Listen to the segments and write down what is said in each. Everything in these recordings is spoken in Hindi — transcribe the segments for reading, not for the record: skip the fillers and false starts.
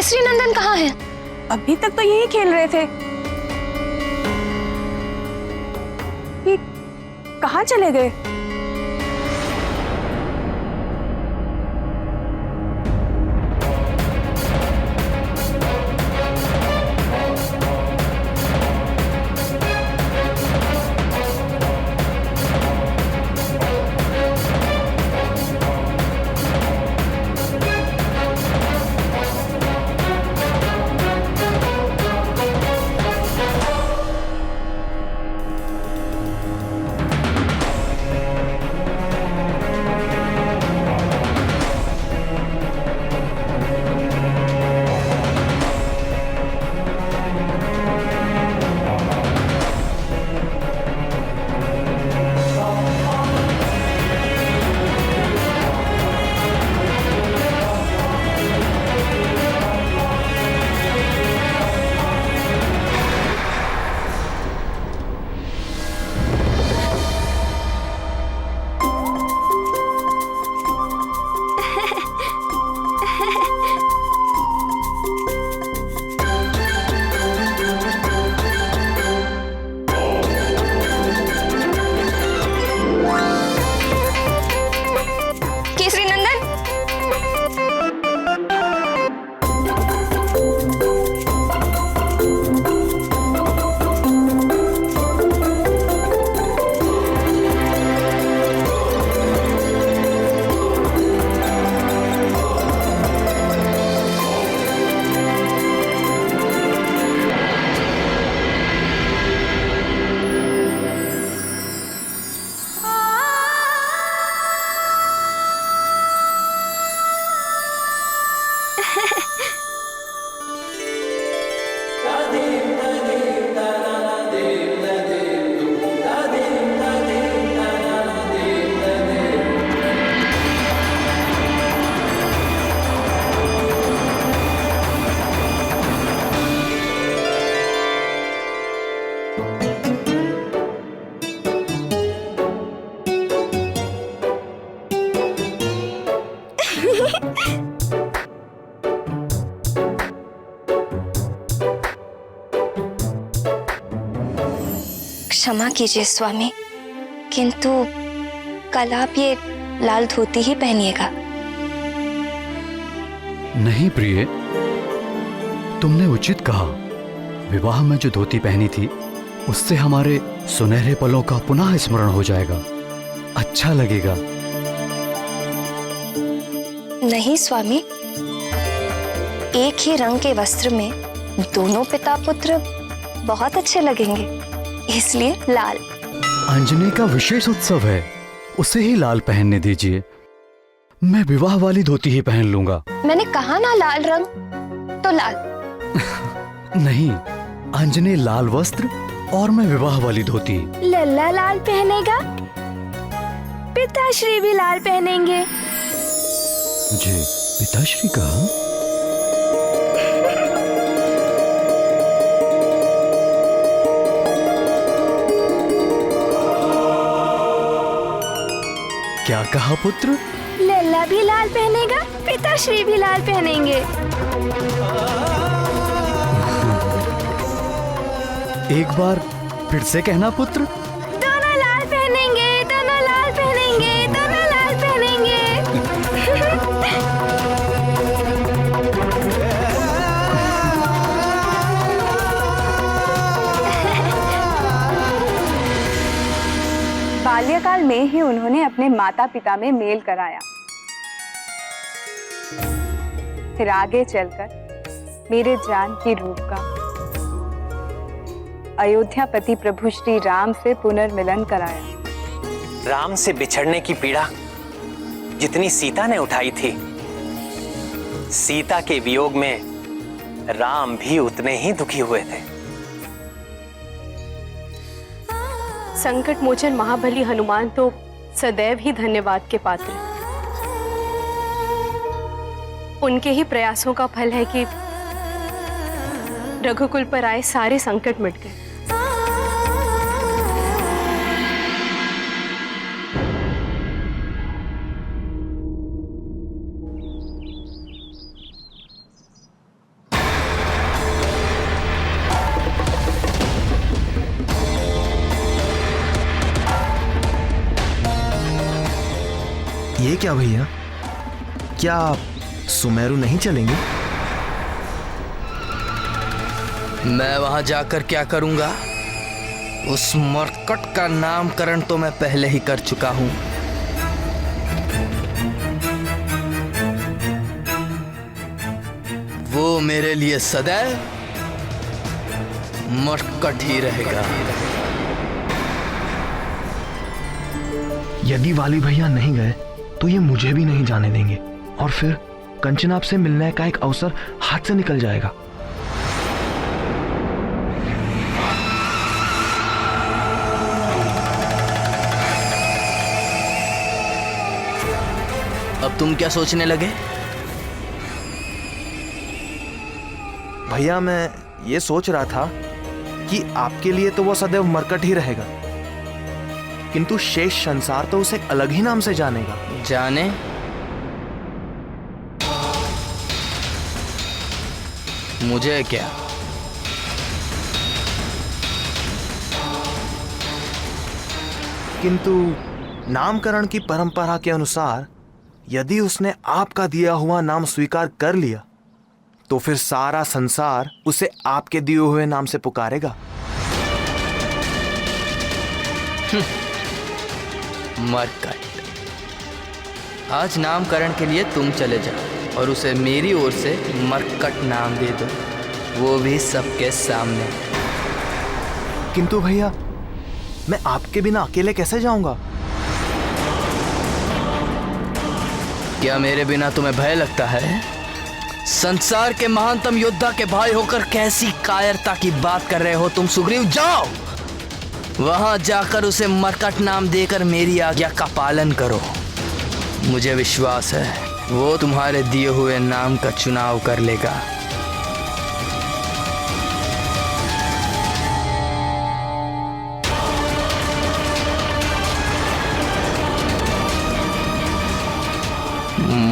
केसरी नंदन कहाँ है? अभी तक तो यही खेल रहे थे। ये कहाँ चले गए? क्षमा कीजिए स्वामी, किंतु कल आप ये लाल धोती ही पहनिएगा। नहीं प्रिय, तुमने उचित कहा। विवाह में जो धोती पहनी थी उससे हमारे सुनहरे पलों का पुनः स्मरण हो जाएगा, अच्छा लगेगा। नहीं स्वामी, एक ही रंग के वस्त्र में दोनों पिता पुत्र बहुत अच्छे लगेंगे, इसलिए लाल। अंजनी का विशेष उत्सव है, उसे ही लाल पहनने दीजिए। मैं विवाह वाली धोती ही पहन लूंगा। मैंने कहा ना लाल रंग, तो लाल। नहीं, अंजनी लाल वस्त्र और मैं विवाह वाली धोती। लल्ला लाल पहनेगा, पिताश्री भी लाल पहनेंगे। मुझे पिताश्री कहा? क्या कहा पुत्र? लल्ला भी लाल पहनेगा, पिताश्री भी लाल पहनेंगे। एक बार फिर से कहना पुत्र। दोनों लाल पहनेंगे, दोनों लाल पहनेंगे, दोनों लाल पहनेंगे। बाल्यकाल में ही उन्होंने अपने माता पिता में मेल कराया। फिर आगे चलकर मेरे जानकी रूप का अयोध्यापति प्रभु श्री राम से पुनर्मिलन कराया। राम से बिछड़ने की पीड़ा जितनी सीता ने उठाई थी, सीता के वियोग में राम भी उतने ही दुखी हुए थे। संकट मोचन महाबली हनुमान तो सदैव ही धन्यवाद के पात्र हैं। उनके ही प्रयासों का फल है कि रघुकुल पर आए सारे संकट मिट गए। क्या भैया, क्या सुमेरु नहीं चलेंगे? मैं वहां जाकर क्या करूंगा? उस मरकट का नामकरण तो मैं पहले ही कर चुका हूं। वो मेरे लिए सदैव मरकट ही रहेगा। यदि वाली भैया नहीं गए तो ये मुझे भी नहीं जाने देंगे और फिर कंचना से मिलने का एक अवसर हाथ से निकल जाएगा। अब तुम क्या सोचने लगे? भैया मैं ये सोच रहा था कि आपके लिए तो वो सदैव मरकट ही रहेगा, किंतु शेष संसार तो उसे अलग ही नाम से जानेगा। जाने? मुझे क्या? किंतु नामकरण की परंपरा के अनुसार यदि उसने आपका दिया हुआ नाम स्वीकार कर लिया तो फिर सारा संसार उसे आपके दिए हुए नाम से पुकारेगा। मरकट। आज नामकरण के लिए तुम चले जाओ और उसे मेरी ओर से मरकट नाम दे दो, वो भी सबके सामने। किंतु भैया मैं आपके बिना अकेले कैसे जाऊंगा? क्या मेरे बिना तुम्हें भय लगता है? संसार के महानतम योद्धा के भाई होकर कैसी कायरता की बात कर रहे हो तुम सुग्रीव? जाओ वहां जाकर उसे मरकट नाम देकर मेरी आज्ञा का पालन करो। मुझे विश्वास है वो तुम्हारे दिए हुए नाम का चुनाव कर लेगा।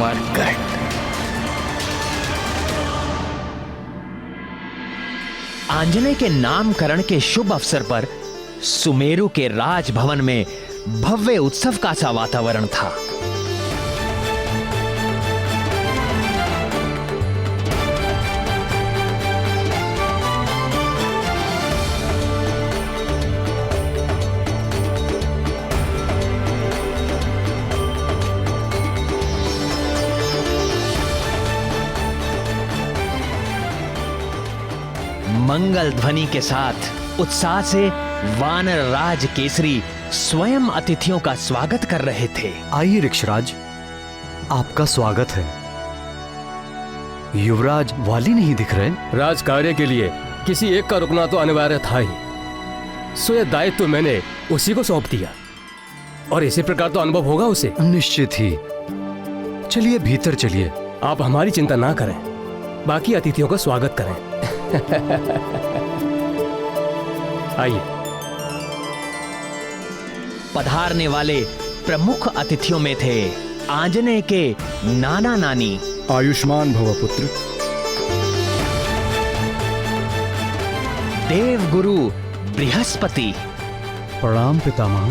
मरकट। आंजनेय के नामकरण के शुभ अवसर पर सुमेरु के राजभवन में भव्य उत्सव का सा वातावरण था। मंगल ध्वनि के साथ उत्साह से वानर राज केसरी स्वयं अतिथियों का स्वागत कर रहे थे। आइए ऋक्षराज, आपका स्वागत है। युवराज वाली नहीं दिख रहे। राज कार्य के लिए किसी एक का रुकना तो अनिवार्य था ही, सो यह दायित्व तो मैंने उसी को सौंप दिया और इसी प्रकार तो अनुभव होगा उसे। निश्चित ही। चलिए भीतर चलिए। आप हमारी चिंता ना करें, बाकी अतिथियों का स्वागत करें। आइए। पधारने वाले प्रमुख अतिथियों में थे आंजनेय के नाना नानी आयुष्मान भव पुत्र, देवगुरु बृहस्पति, प्रणाम पितामह,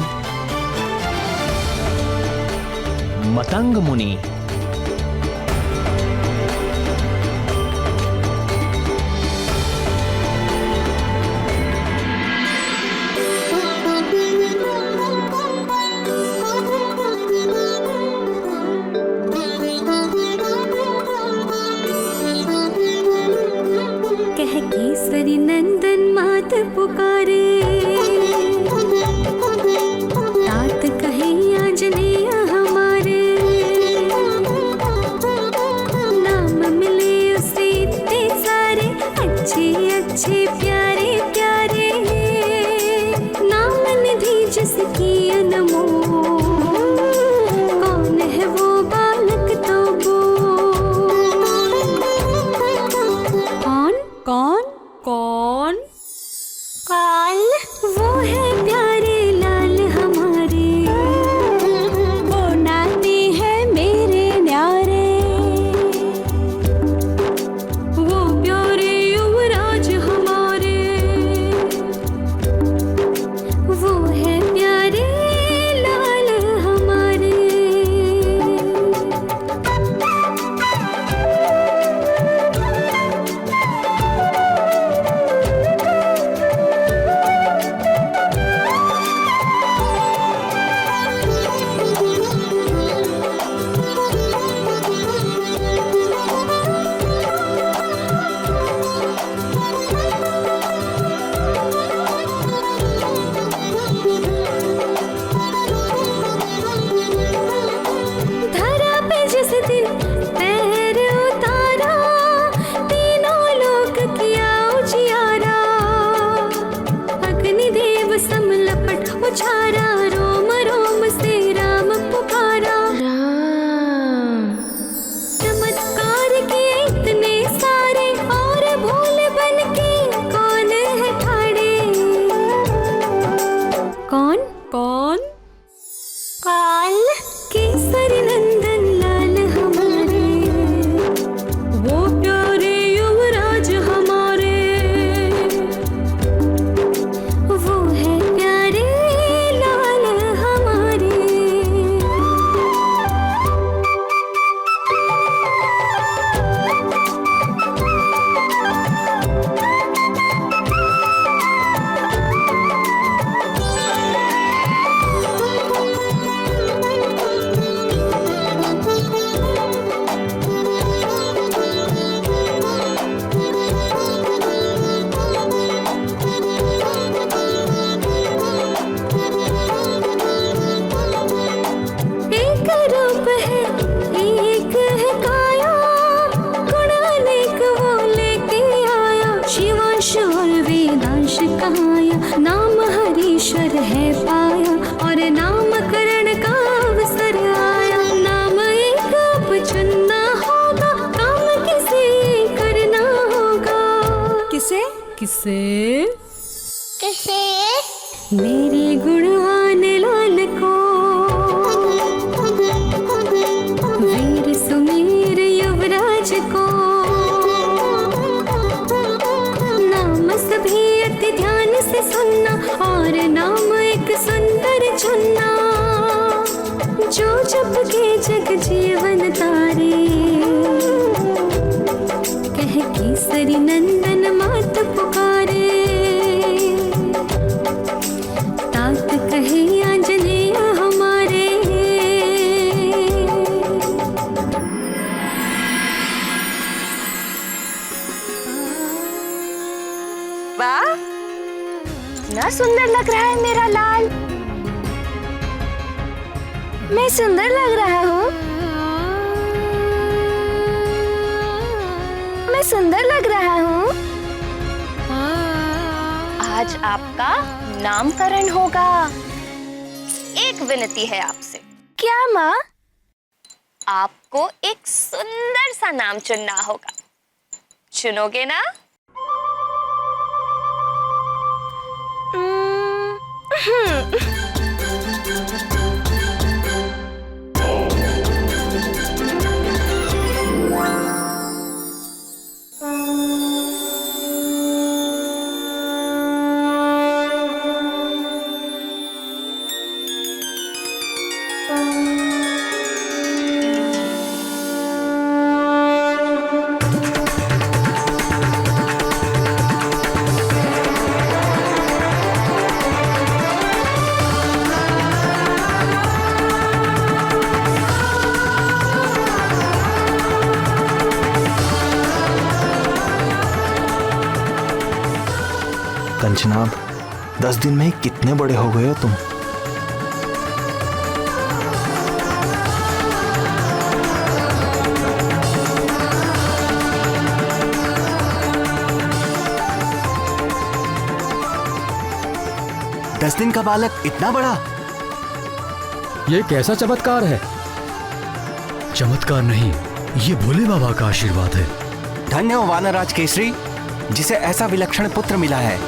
मतंग मुनि, केसरी नंदन मात पुकारे, तात कहे आंजनेय हमारे, नाम मिले उसे इतने सारे, अच्छे अच्छे प्यारे प्यारे, नाम निधि जिसकी अनमोल, कौन है वो बालक तो कौन कौन कौन वो है प्यारे लाल हमारे, वो नाते हैं मेरे न्यारे, वो प्यारे युवराज हमारे, वो है प्यारे लाल हमारे। उछारा, रोम रोम से राम पुकारा। राम चमत्कार किए इतने सारे, और भूल बन के कौन है ठाड़े? कौन कौन कौन? केसरी नंदन लाल हमारे, वो प्यारे युवराज हमारे, वो है प्यारे लाल हमारे। एक रूप है, एक है काया, गुण अनेक वो लेके आया। शिवांश और वेदांश कहाया, नाम हरीश्वर है पाया, और नामकरण का अवसर आया। नाम एक अब चुनना होगा, काम किसे करना होगा। किसे किसे किसे? मेरे गुणवान लाल को, वीर सुमेर युवराज को। नाम सभी अति ध्यान से सुनना, और नाम एक सुंदर चुनना। जो जप के जग जीवन तारे, कह केसरी नंदन मात पुकारे। तात कहे आंजनेय हमारे। वाह, ना सुंदर लग रहा है मेरा लाल। मैं सुंदर लग रहा हूँ, मैं सुंदर लग रहा हूँ। आज आपका नामकरण होगा। एक विनती है आपसे। क्या माँ? आपको एक सुंदर सा नाम चुनना होगा। चुनोगे ना? कंचनाब, 10 दिन में ही कितने बड़े हो गए हो तुम। दस दिन का बालक इतना बड़ा? ये कैसा चमत्कार है? चमत्कार नहीं, ये भोले बाबा का आशीर्वाद है। धन्य हो वानरराज केसरी, जिसे ऐसा विलक्षण पुत्र मिला है।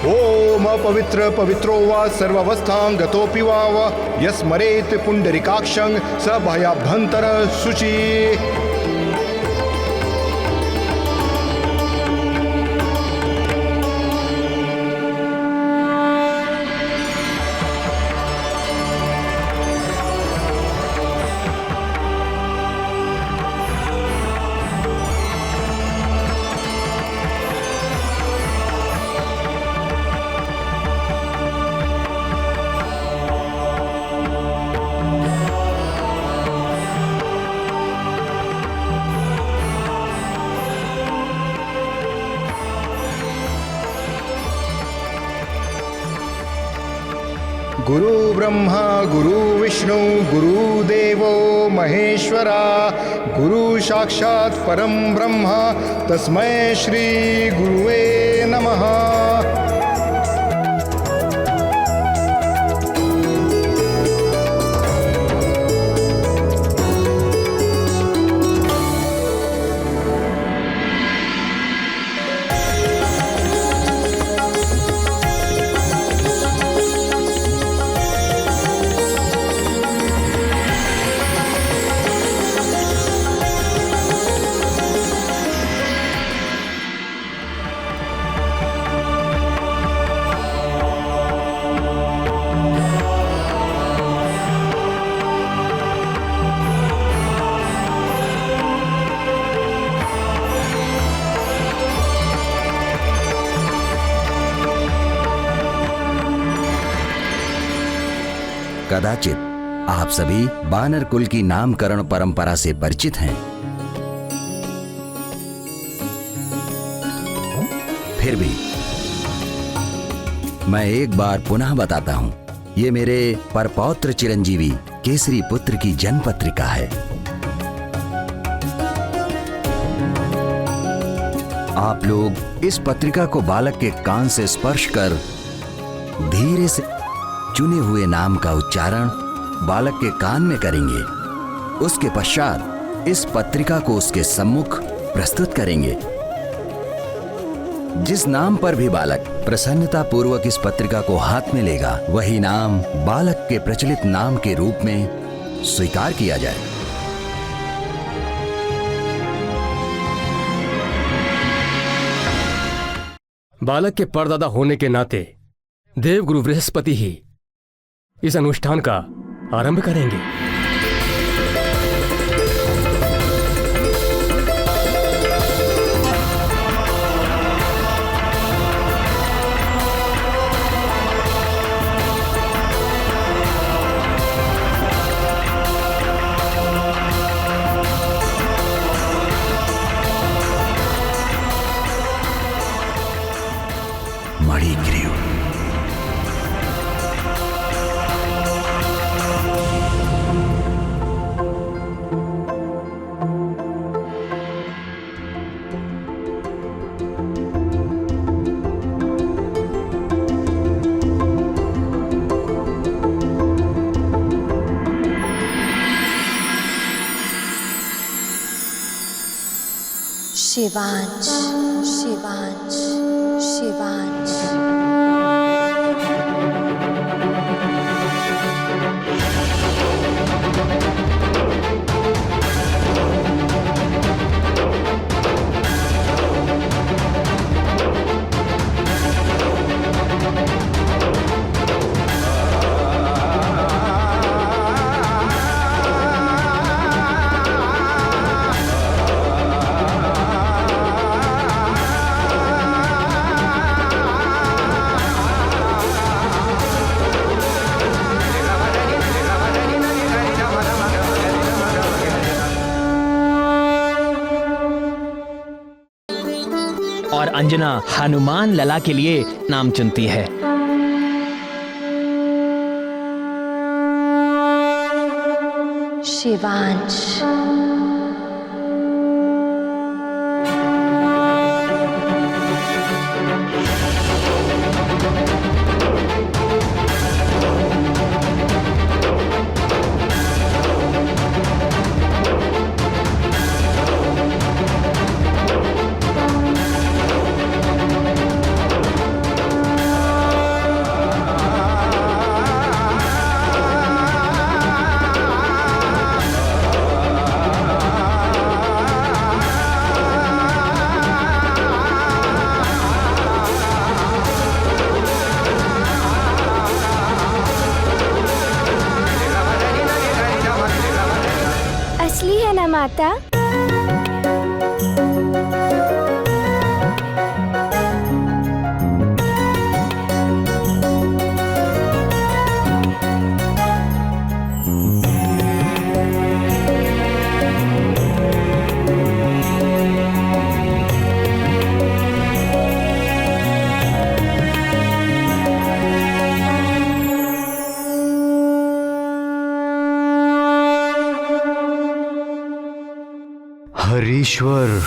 ओम अपवित्र पवित्रो वा सर्वावस्थां गतोऽपि वा यस्मरेत् पुंडरीकाक्षं स भयाभ्यंतर शुचि। गुरु ब्रह्मा गुरु विष्णु गुरुदेवो महेश्वरा गुरु साक्षात् परम ब्रह्मा तस्मै श्री गुरुवे नमः। कदाचित आप सभी बानर कुल की नामकरण परंपरा से परिचित हैं। फिर भी मैं एक बार पुनः बताता हूं, ये मेरे परपौत्र चिरंजीवी केसरी पुत्र की जन्म पत्रिका है। आप लोग इस पत्रिका को बालक के कान से स्पर्श कर धीरे से चुने हुए नाम का उच्चारण बालक के कान में करेंगे। उसके पश्चात इस पत्रिका को उसके सम्मुख प्रस्तुत करेंगे। जिस नाम पर भी बालक प्रसन्नता पूर्वक इस पत्रिका को हाथ में लेगा, वही नाम बालक के प्रचलित नाम के रूप में स्वीकार किया जाए। बालक के परदादा होने के नाते देवगुरु बृहस्पति ही इस अनुष्ठान का आरंभ करेंगे। मणिग्रीव शिवांश शिवांश शिवांश। और अंजना हनुमान लला के लिए नाम चुनती है। शिवांश असली है ना माता? हरीश्वर।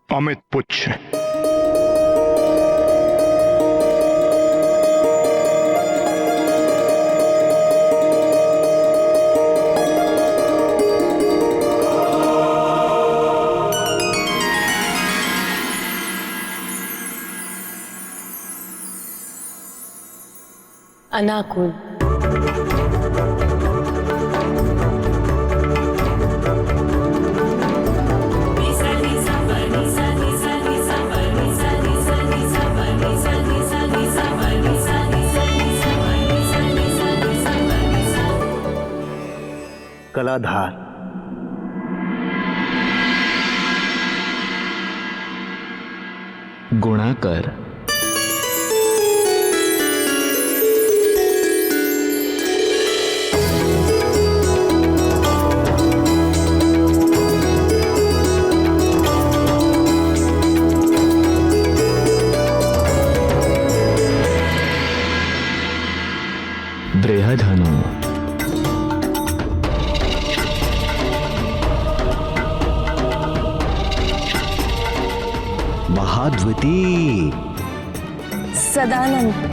अमित पुच्छ। अनाकुल। कलाधार। गुणाकर। बृहधनु। महाद्वितीय। सदानंद।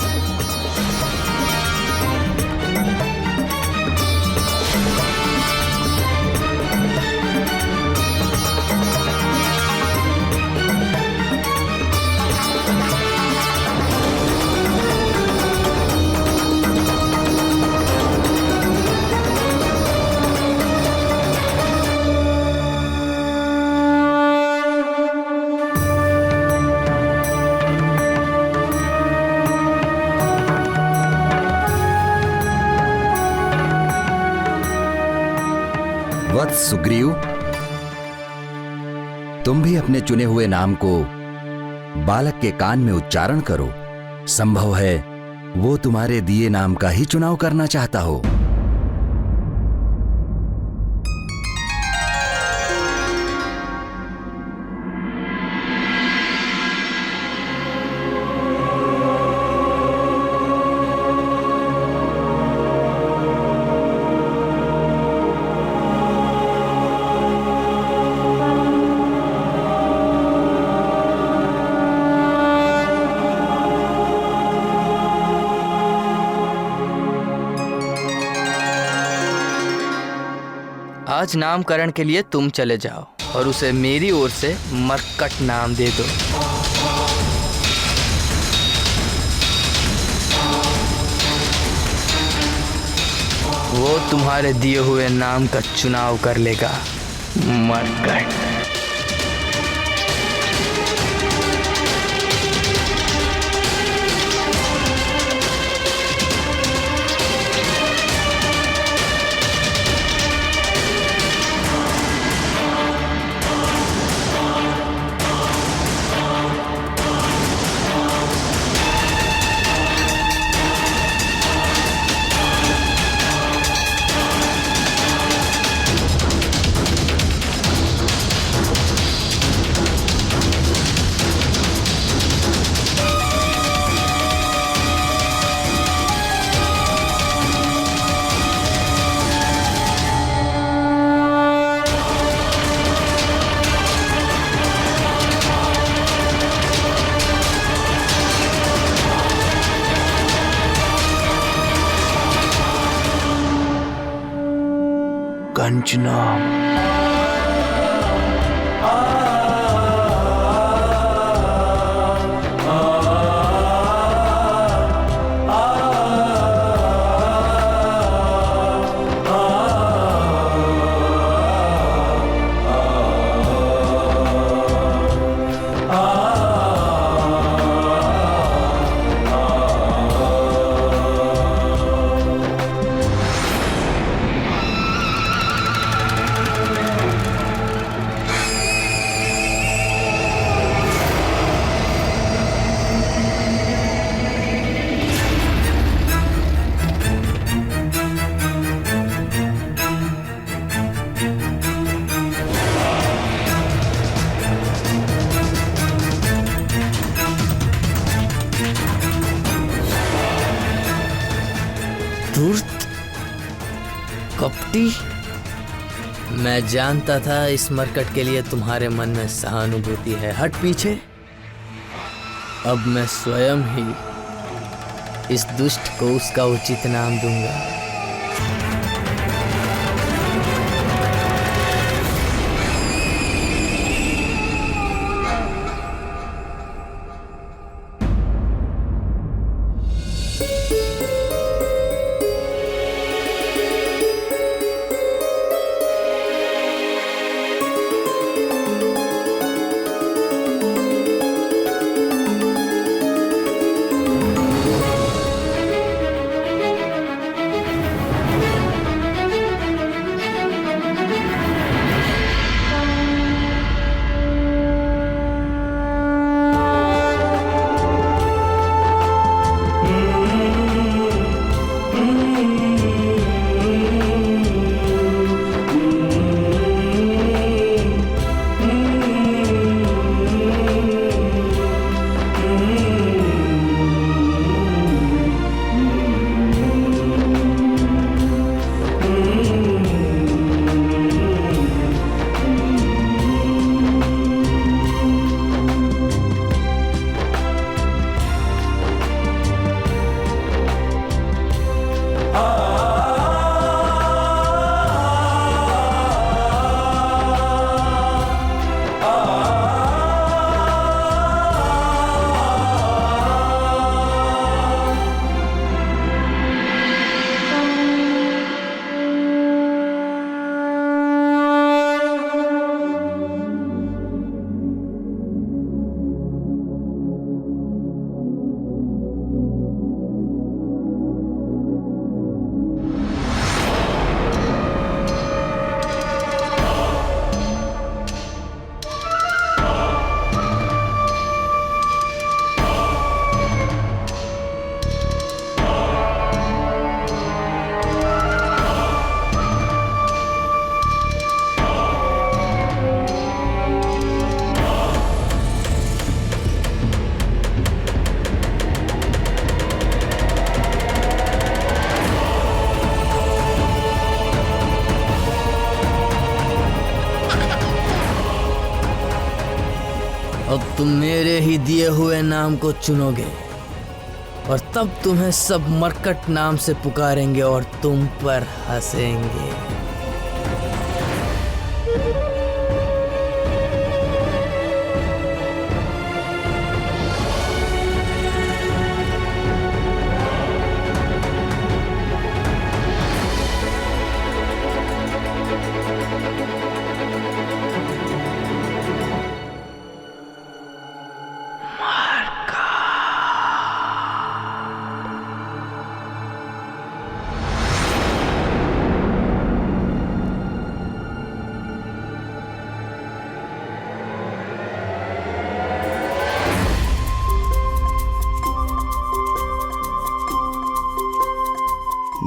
वत्स सुग्रीव, तुम भी अपने चुने हुए नाम को बालक के कान में उच्चारण करो। संभव है वो तुम्हारे दिए नाम का ही चुनाव करना चाहता हो। आज नामकरण के लिए तुम चले जाओ और उसे मेरी ओर से मरकट नाम दे दो। वो तुम्हारे दिए हुए नाम का चुनाव कर लेगा। मरकट। कंचना। बेटी, मैं जानता था इस मरकट के लिए तुम्हारे मन में सहानुभूति है। हट पीछे। अब मैं स्वयं ही इस दुष्ट को उसका उचित नाम दूंगा। अब तुम मेरे ही दिए हुए नाम को चुनोगे और तब तुम्हें सब मरकट नाम से पुकारेंगे और तुम पर हंसेंगे।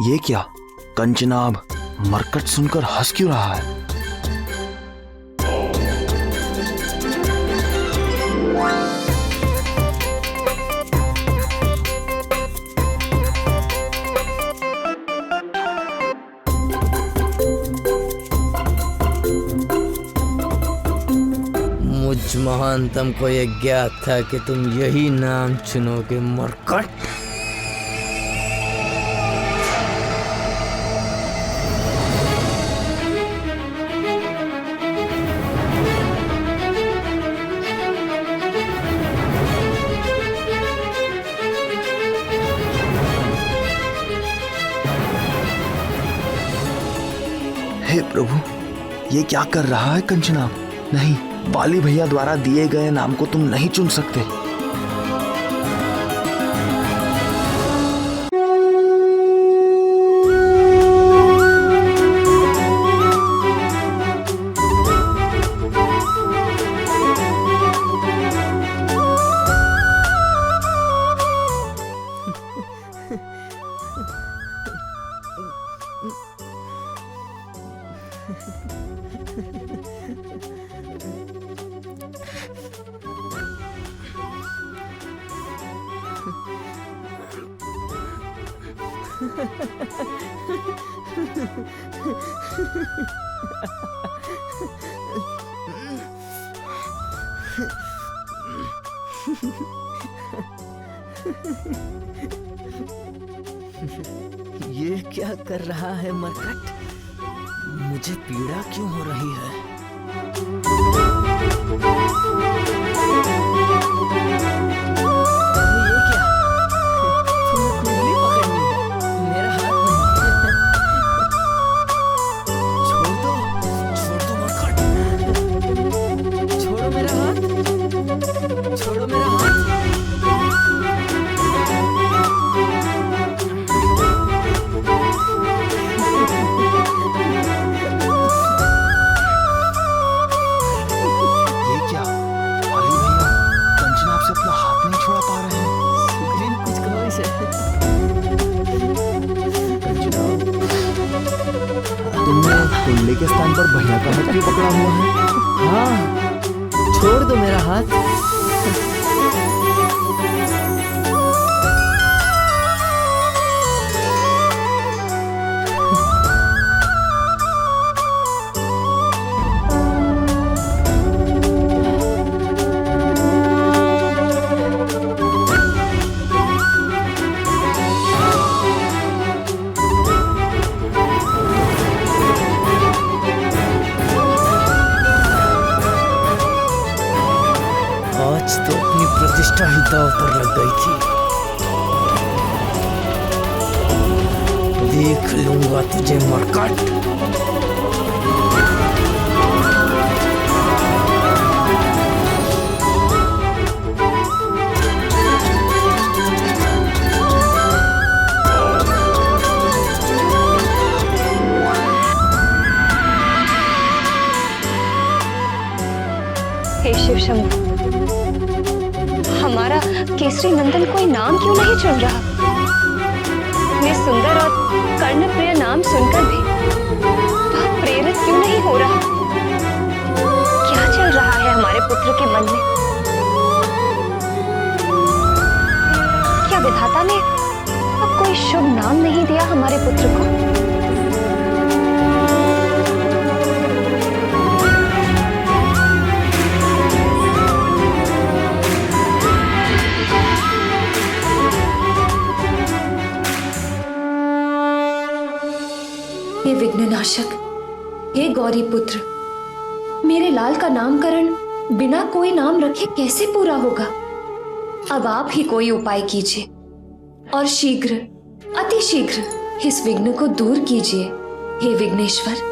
ये क्या? कंचनाभ मरकट सुनकर हंस क्यों रहा है? मुझ महानतम को यह ज्ञात था कि तुम यही नाम चुनोगे, मरकट। हे प्रभु, ये क्या कर रहा है कंचनाभ? नहीं, बाली भैया द्वारा दिए गए नाम को तुम नहीं चुन सकते। ये क्या कर रहा है मरकट? मुझे पीड़ा क्यों हो रही है? ये क्या? तुम्हें कुंडली पकड़नी है, मेरा हाथ नहीं। छोड़ दो मरकट। छोड़ो मेरा हाथ। छोड़ो मेरा हाथ। कुंडली के स्थान पर भैया का हाथ क्यों पकड़ा हुआ है? हाँ, छोड़ दो मेरा हाथ। आज तो अपनी प्रतिष्ठा ही दांव पर लग गई थी। देख लूंगा तुझे मरकट। हे शिव शंभु, हमारा केसरी नंदन कोई नाम क्यों नहीं चुन रहा? मैं सुंदर और कर्णप्रिय नाम सुनकर भी वह प्रेरित क्यों नहीं हो रहा? क्या चल रहा है हमारे पुत्र के मन में? क्या विधाता ने अब कोई शुभ नाम नहीं दिया हमारे पुत्र को? हे विघ्ननाशक, हे गौरी पुत्र, मेरे लाल का नामकरण बिना कोई नाम रखे कैसे पूरा होगा? अब आप ही कोई उपाय कीजिए और शीघ्र, अति शीघ्र इस विघ्न को दूर कीजिए, हे विघ्नेश्वर।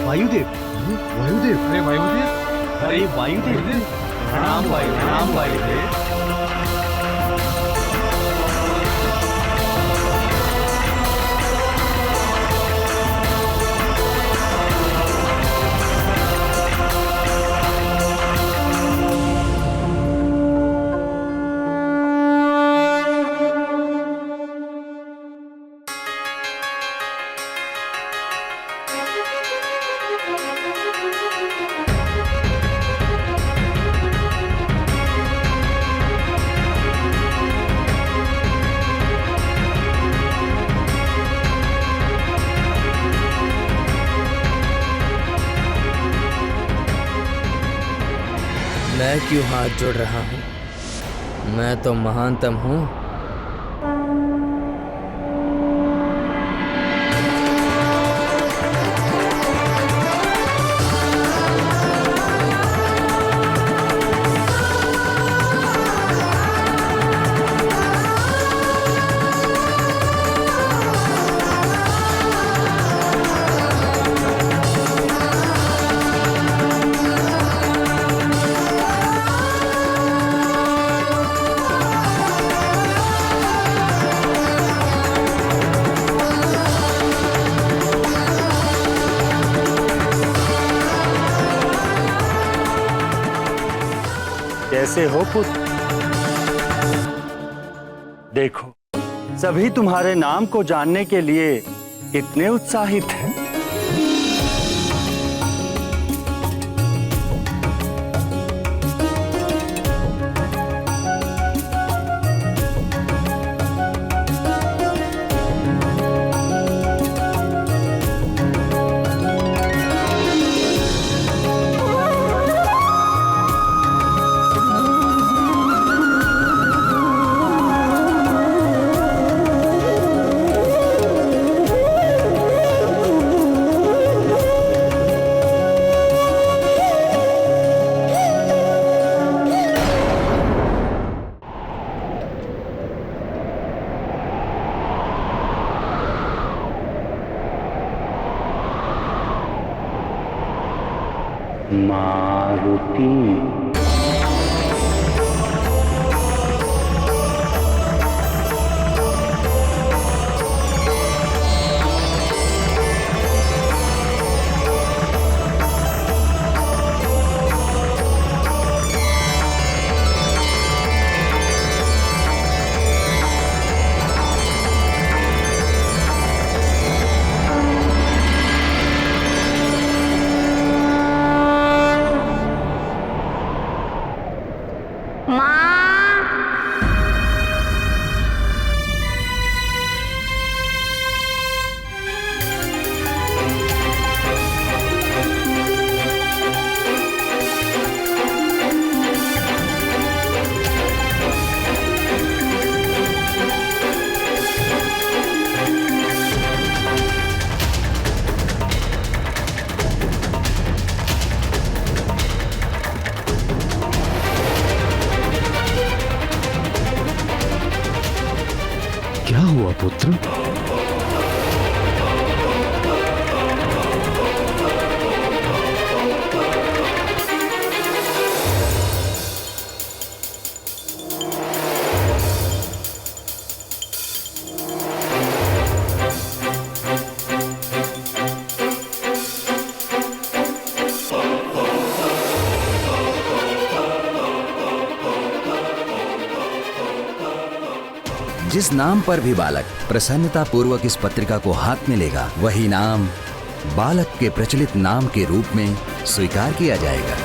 वायुदेव, वायुदेव, अरे वायुदेव, अरे वायुदेव, प्रणाम वायुदेव। मैं क्यों हाथ जोड़ रहा हूँ? मैं तो महानतम हूँ। कैसे हो पुत्र? देखो, सभी तुम्हारे नाम को जानने के लिए कितने उत्साहित हैं। मारुति। क्या हुआ पुत्र? जिस नाम पर भी बालक प्रसन्नता पूर्वक इस पत्रिका को हाथ में लेगा, वही नाम बालक के प्रचलित नाम के रूप में स्वीकार किया जाएगा।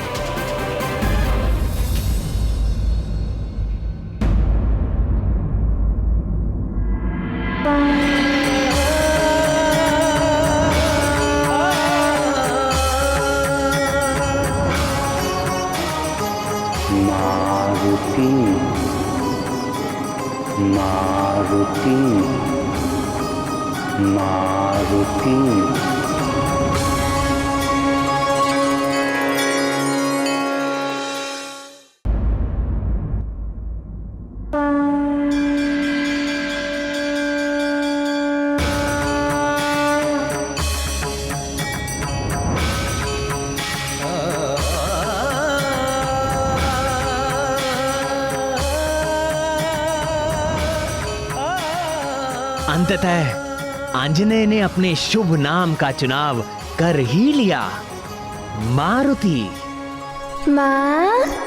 मारुति। मारुति। मारुति। अंततः आंजनेय ने अपने शुभ नाम का चुनाव कर ही लिया, मारुति। मारुति।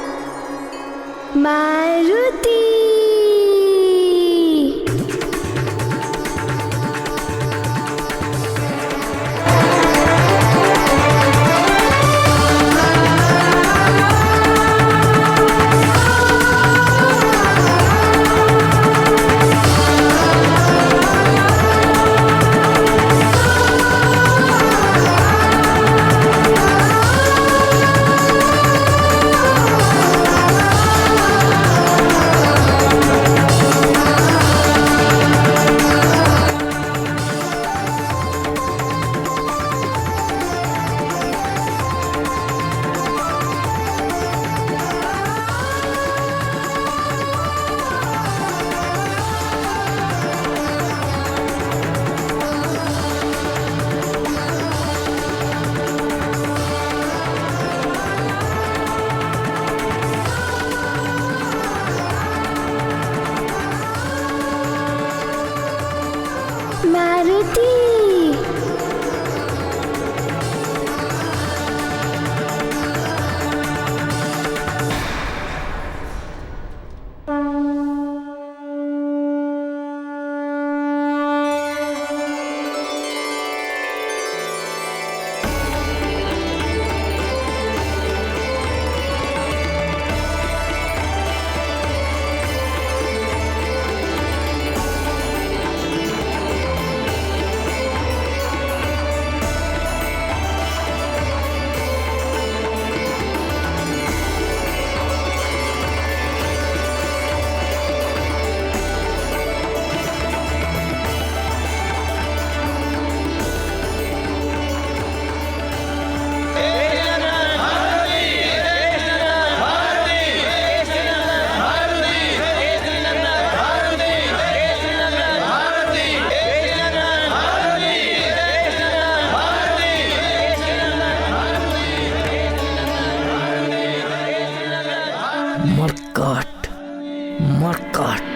कमर काट।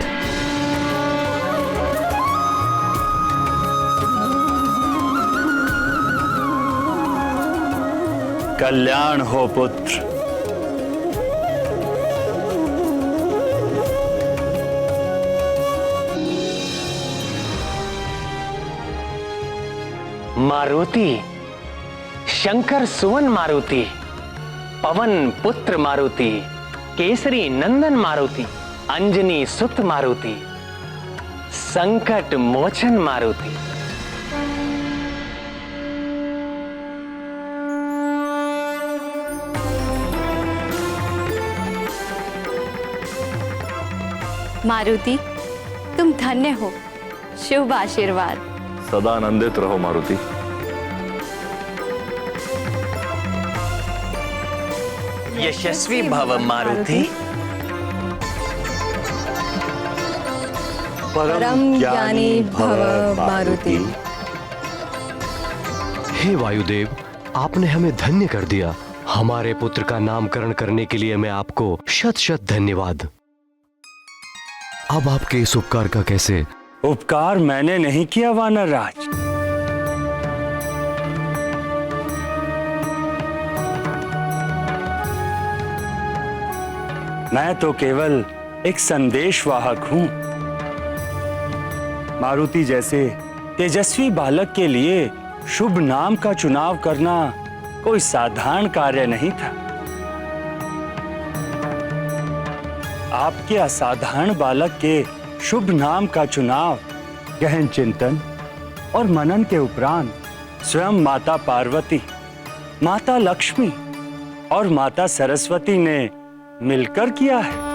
कल्याण हो पुत्र। मारुति, शंकर सुवन मारुति, पवन पुत्र मारुति, केसरी नंदन मारुति, अंजनी सुत मारुति, संकट मोचन मारुति। मारुति, तुम धन्य हो। शुभ आशीर्वाद। सदा आनंदित रहो मारुति। यशस्वी भव मारुति। परम ज्ञानी भव मारुति। हे वायुदेव, आपने हमें धन्य कर दिया। हमारे पुत्र का नामकरण करने के लिए मैं आपको शत शत धन्यवाद। अब आपके इस उपकार का कैसे? उपकार मैंने नहीं किया वानर राज। मैं तो केवल एक संदेशवाहक हूं। मारुति जैसे तेजस्वी बालक के लिए शुभ नाम का चुनाव करना कोई साधारण कार्य नहीं था। आपके असाधारण बालक के शुभ नाम का चुनाव गहन चिंतन और मनन के उपरांत स्वयं माता पार्वती, माता लक्ष्मी और माता सरस्वती ने मिलकर किया है।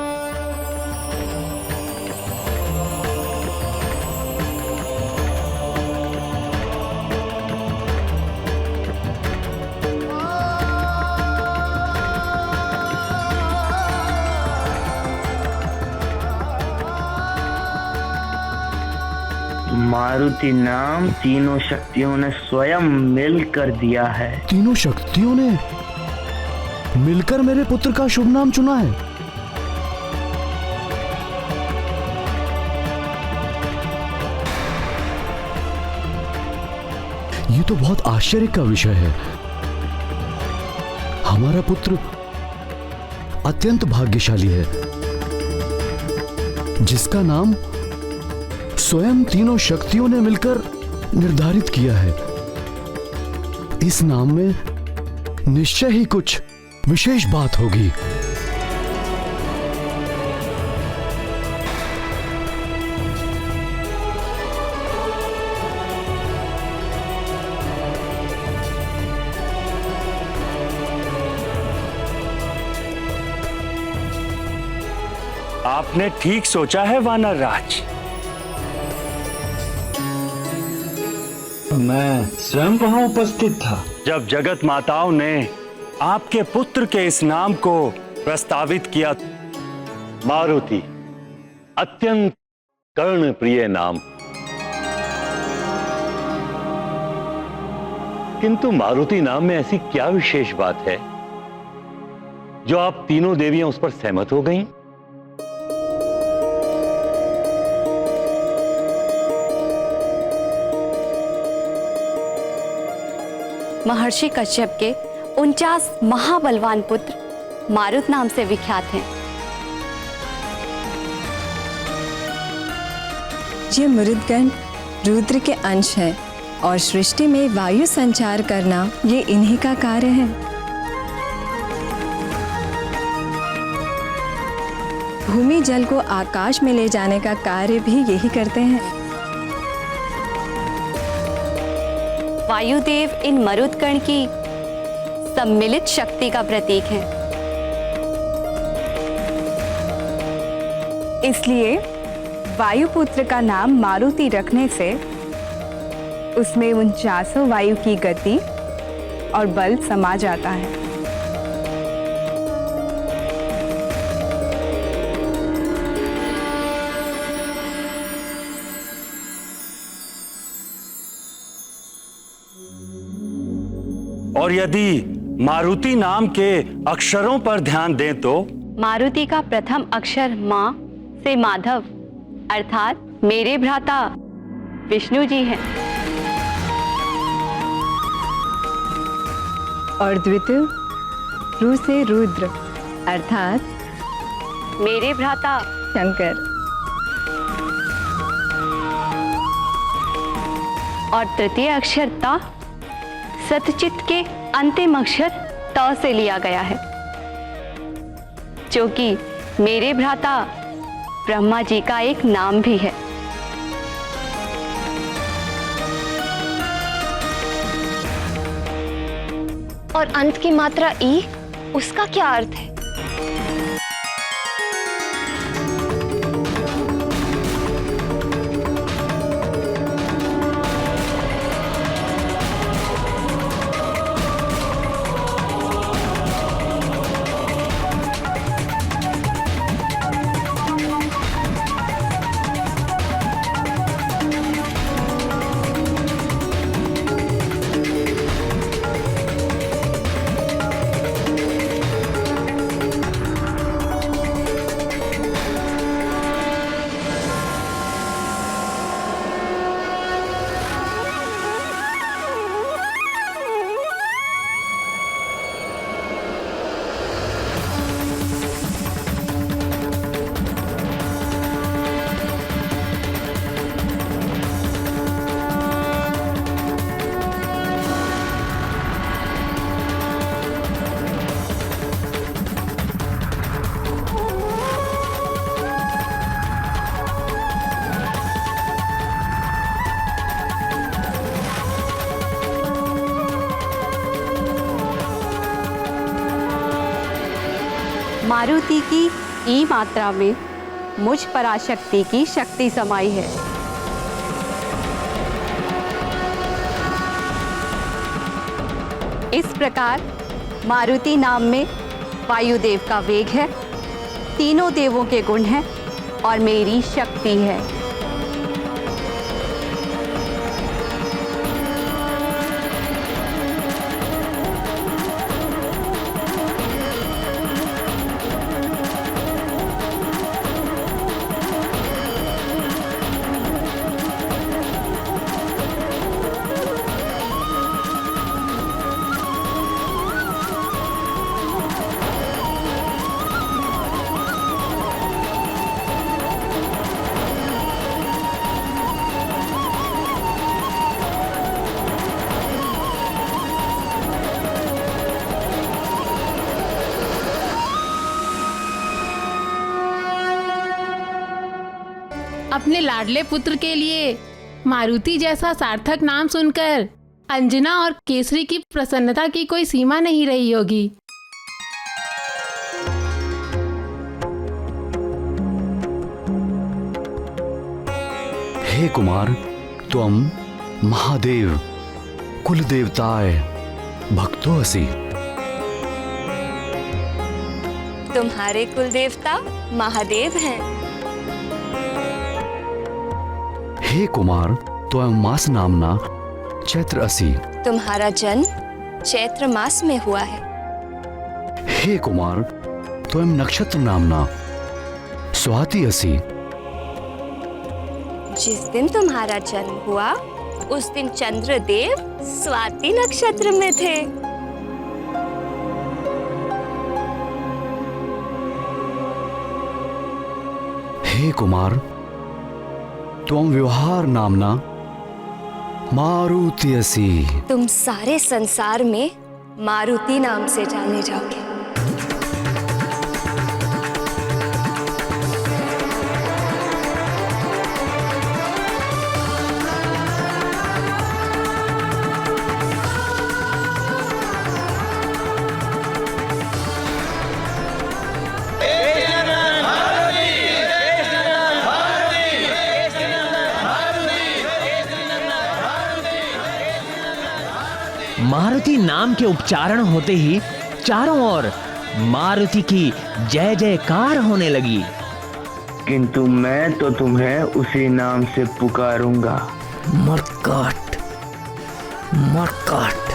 मारुति नाम तीनों शक्तियों ने स्वयं मिलकर दिया है। तीनों शक्तियों ने मिलकर मेरे पुत्र का शुभ नाम चुना है। ये तो बहुत आश्चर्य का विषय है। हमारा पुत्र अत्यंत भाग्यशाली है, जिसका नाम स्वयं तीनों शक्तियों ने मिलकर निर्धारित किया है। इस नाम में निश्चय ही कुछ विशेष बात होगी। आपने ठीक सोचा है वानर राज। मैं स्वयं वहां उपस्थित था जब जगत माताओं ने आपके पुत्र के इस नाम को प्रस्तावित किया। मारुति अत्यंत कर्ण प्रिय नाम, किंतु मारुति नाम में ऐसी क्या विशेष बात है जो आप तीनों देवियां उस पर सहमत हो गईं? महर्षि कश्यप के 49 महाबलवान पुत्र मारुत नाम से विख्यात हैं। ये मरुदगण रुद्र के अंश हैं और सृष्टि में वायु संचार करना ये इन्हीं का कार्य है। भूमि जल को आकाश में ले जाने का कार्य भी यही करते हैं। वायुदेव इन मरुदगण की सम्मिलित शक्ति का प्रतीक है। इसलिए वायुपुत्र का नाम मारुति रखने से उसमें 49 वायु की गति और बल समा जाता है। और यदि मारुति नाम के अक्षरों पर ध्यान दें तो मारुति का प्रथम अक्षर माँ से माधव अर्थात मेरे भ्राता विष्णु जी हैं। और द्वितीय रु से रुद्र अर्थात मेरे भ्राता शंकर। और तृतीय अक्षर त सतचित के अंतिम अक्षर त से लिया गया है, जो कि मेरे भ्राता ब्रह्मा जी का एक नाम भी है। और अंत की मात्रा ई, उसका क्या अर्थ है? मारुति की ई मात्रा में मुझ पराशक्ति की शक्ति समाई है। इस प्रकार मारुति नाम में वायुदेव का वेग है, तीनों देवों के गुण हैं और मेरी शक्ति है। अपने लाडले पुत्र के लिए मारुति जैसा सार्थक नाम सुनकर अंजना और केसरी की प्रसन्नता की कोई सीमा नहीं रही होगी। हे कुमार, त्वम महादेव कुल देवताय भक्तो असि। तुम्हारे कुल देवता महादेव हैं। हे कुमार, त्वम मास नामना चैत्र असि। तुम्हारा जन्म चैत्र मास में हुआ है। हे कुमार, त्वम नक्षत्र नामना स्वाति असि। जिस दिन तुम्हारा जन्म हुआ उस दिन चंद्रदेव स्वाति नक्षत्र में थे। हे कुमार, त्वम व्यवहार नामना मारुति असि। तुम सारे संसार में मारुति नाम से जाने जाओगे। मारुति नाम के उच्चारण होते ही चारों ओर मारुति की जय जयकार होने लगी। किंतु मैं तो तुम्हें उसी नाम से पुकारूंगा। मरकाट, मरकाट।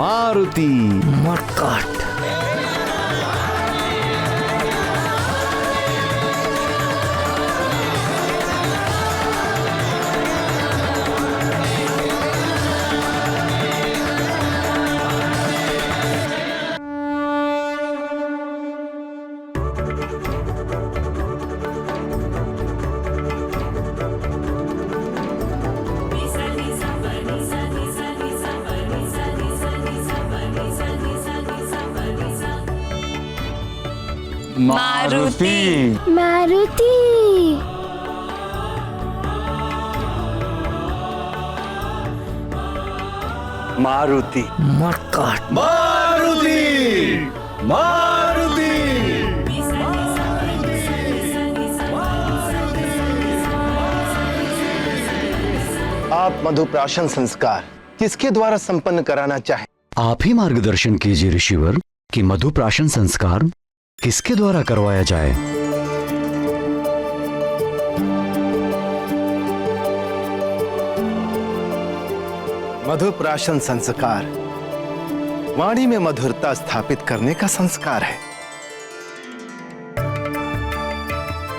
मारुति। मरकट। मारुति। मारुति। मारुति। मरकट। मारुति। मारुति। आप मधुप्राशन संस्कार किसके द्वारा संपन्न कराना चाहें? आप ही मार्गदर्शन कीजिए ऋषिवर कि मधुप्राशन संस्कार किसके द्वारा करवाया जाए। मधुप्राशन संस्कार वाणी में मधुरता स्थापित करने का संस्कार है।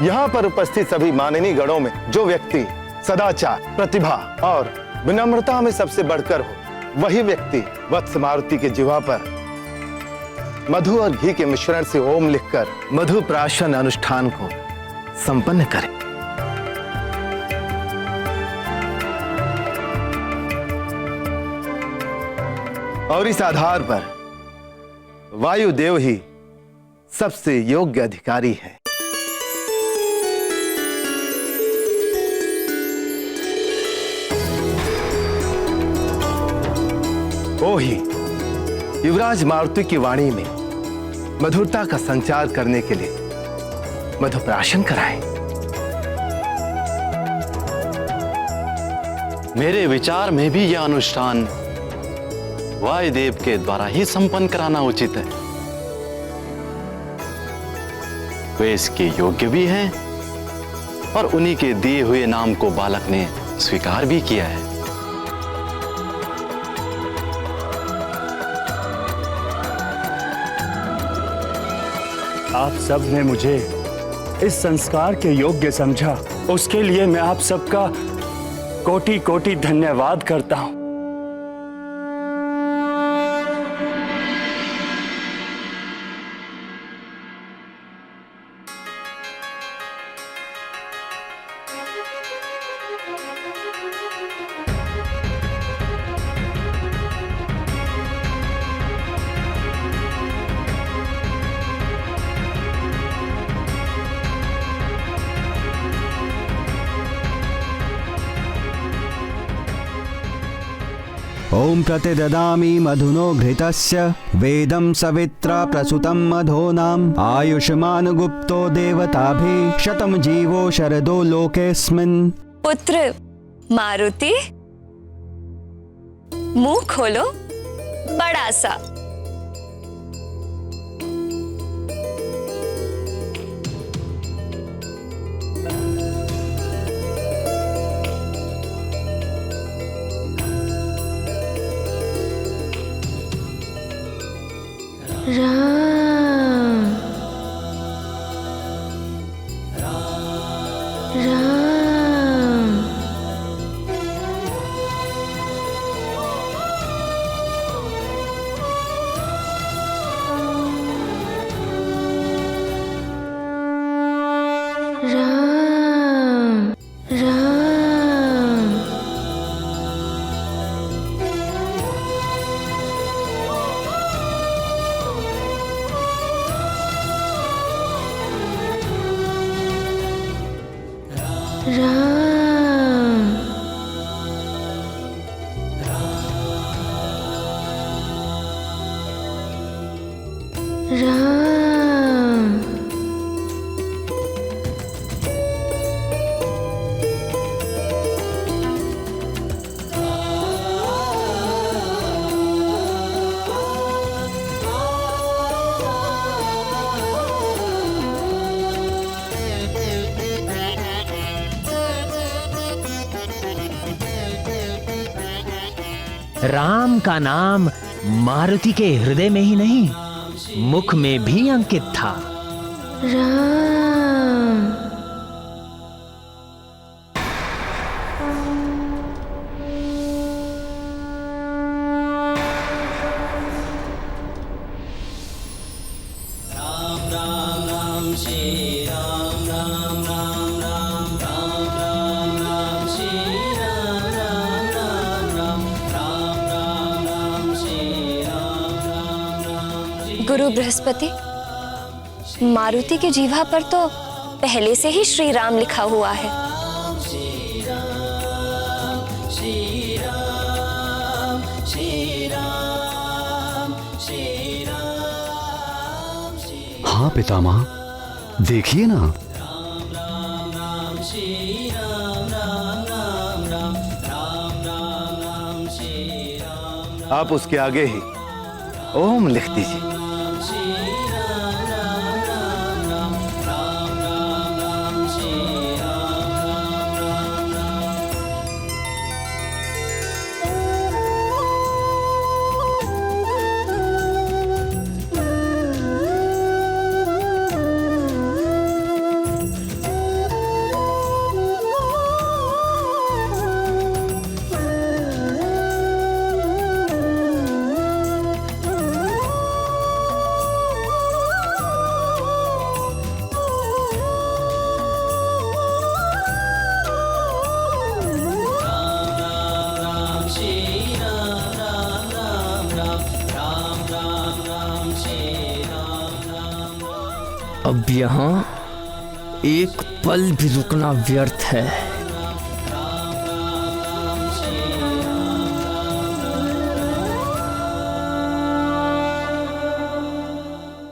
यहाँ पर उपस्थित सभी माननीय गणों में जो व्यक्ति सदाचार, प्रतिभा और विनम्रता में सबसे बढ़कर हो, वही व्यक्ति वत्स मारुति के जिह्वा पर मधु और घी के मिश्रण से ओम लिखकर मधुप्राशन अनुष्ठान को संपन्न करे। और इस आधार पर वायुदेव ही सबसे योग्य अधिकारी है। वो ही युवराज मारुति की वाणी में मधुरता का संचार करने के लिए मधुप्राशन कराएं। मेरे विचार में भी यह अनुष्ठान वायुदेव के द्वारा ही संपन्न कराना उचित है। वे इसके योग्य भी हैं और उन्हीं के दिए हुए नाम को बालक ने स्वीकार भी किया है। आप सब ने मुझे इस संस्कार के योग्य समझा, उसके लिए मैं आप सबका कोटि कोटि धन्यवाद करता हूं। ओम प्रतिददामि मधुनो घृतस्य वेदं सवित्रा प्रसुतं मधोनाम् आयुष्मान गुप्तो देवताभिः शतं जीवो शरदो लोकेऽस्मिन्। पुत्र मारुति, मुंह खोलो बड़ा सा। राम राम। राम राम। राम राम। राम का नाम मारुति के हृदय में ही नहीं, मुख में भी अंकित था। राम। गुरु बृहस्पति, मारुति के जीवा पर तो पहले से ही श्री राम लिखा हुआ है। हाँ पितामह, देखिए ना। आप उसके आगे ही ओम लिख दीजिए। अब यहाँ एक पल भी रुकना व्यर्थ है।